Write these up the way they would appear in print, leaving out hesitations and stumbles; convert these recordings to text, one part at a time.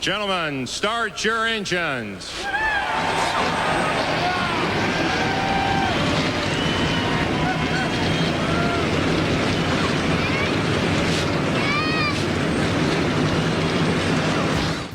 Gentlemen, start your engines.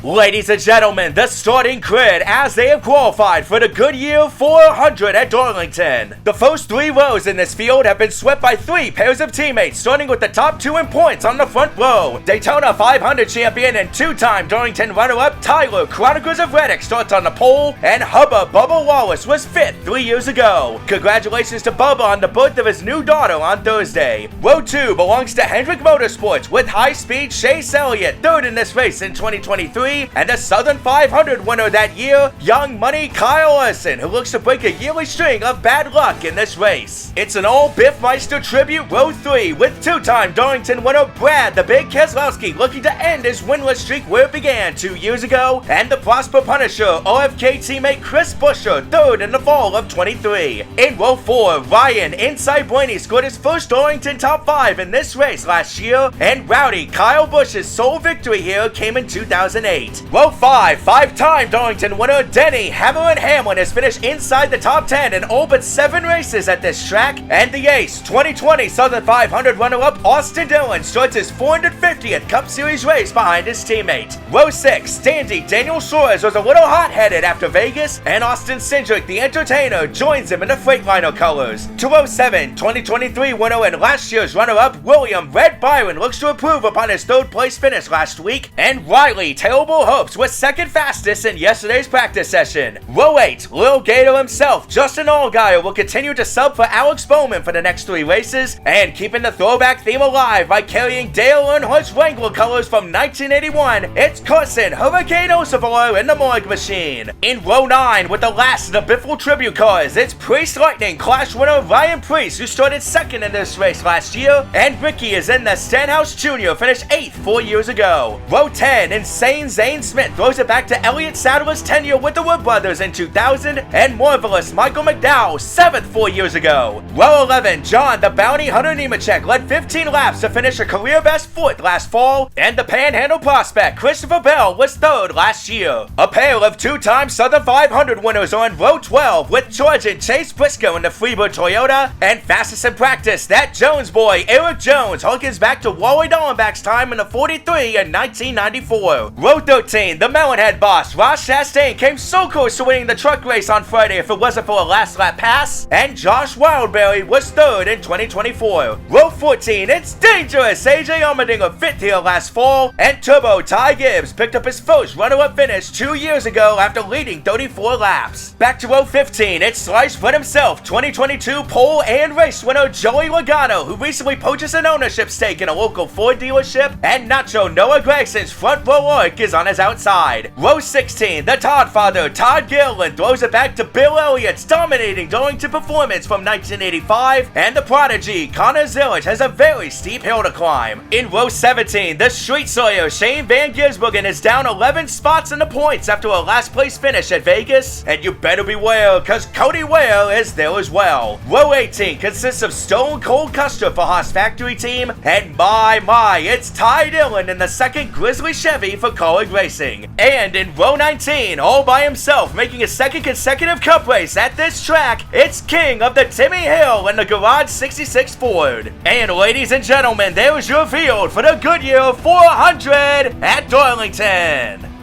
Ladies and gentlemen, the starting grid as they have qualified for the Goodyear 400 at Darlington. The first 3 rows in this field have been swept by 3 pairs of teammates, starting with the top 2 in points on the front row. Daytona 500 champion and 2-time Darlington runner-up Tyler Chronicles of Reddick starts on the pole, and Hubba Bubba Wallace was 5th 3 years ago. Congratulations to Bubba on the birth of his new daughter on Thursday. Row 2 belongs to Hendrick Motorsports with high-speed Chase Elliott, 3rd in this race in 2023, and the Southern 500 winner that year, Young Money Kyle Larson, who looks to break a yearly string of bad luck in this race. It's an all Biff Meister tribute, row 3, with 2-time Darlington winner Brad the Big Keselowski looking to end his winless streak where it began 2 years ago, and the Prosper Punisher OFK teammate Chris Buescher, 3rd in the fall of 23. In row 4, Ryan Inside Blaney scored his first Darlington top 5 in this race last year, and Rowdy Kyle Busch's sole victory here came in 2008. Row 5, 5-time Darlington winner Denny Hammer and Hamlin has finished inside the top 10 in all but 7 races at this track, and the ace 2020 Southern 500 runner-up Austin Dillon starts his 450th Cup Series race behind his teammate. Row 6, Dandy Daniel Suarez was a little hot-headed after Vegas, and Austin Cindric the Entertainer joins him in the Freightliner colors. To row 7, 2023 winner and last year's runner-up William Red Byron looks to improve upon his 3rd place finish last week, and Riley Terrible Hopes was 2nd fastest in yesterday's practice session. Row 8, Lil Gator himself, Justin Allgaier, will continue to sub for Alex Bowman for the next 3 races, and keeping the throwback theme alive by carrying Dale Earnhardt's Wrangler colors from 1981, it's Carson Hurricane Osavar in the morgue machine. In row 9, with the last of the Biffle tribute cars, it's Priest Lightning Clash winner Ryan Priest, who started 2nd in this race last year, and Ricky is in the Stenhouse Jr., finished 8th 4 years ago. Row 10, Insane Zane Smith throws it back to Elliott Sadler's tenure with the Wood Brothers in 2000, and Marvelous Michael McDowell 7th 4 years ago. Row 11, John the Bounty Hunter Nemechek led 15 laps to finish a career best 4th last fall, and the Panhandle prospect Christopher Bell was 3rd last year. A pair of 2-time Southern 500 winners are in row 12 with Georgian Chase Briscoe in the Freebird Toyota, and fastest in practice, that Jones boy Eric Jones harkens back to Wally Dallenbach's time in the 43 in 1994. Row 13, the Melonhead boss Ross Chastain came so close to winning the truck race on Friday if it wasn't for a last lap pass, and Josh Wildberry was 3rd in 2024. Row 14, it's dangerous AJ Allmendinger 5th here last fall, and Turbo Ty Gibbs picked up his first runner-up finish 2 years ago after leading 34 laps. Back to row 15, it's Sliced Bread himself, 2022 pole and race winner Joey Logano, who recently purchased an ownership stake in a local Ford dealership, and Nacho Noah Gregson's front row arc is on his outside. Row 16, the Todd father Todd Gilliland throws it back to Bill Elliott's dominating Darlington performance from 1985, and the prodigy Connor Zillage has a very steep hill to climb. In row 17, the Street Sawyer Shane Van Gisbergen is down 11 spots in the points after a last place finish at Vegas, and you better beware cause Cody Ware is there as well. Row 18 consists of Stone Cold Custer for Haas Factory Team, and my, it's Ty Dillon in the 2nd Grizzly Chevy for College Racing. And in row 19, all by himself, making his 2nd consecutive Cup race at this track, it's King of the Timmy Hill in the Garage 66 Ford. And ladies and gentlemen, there's your field for the Goodyear 400 at Darlington.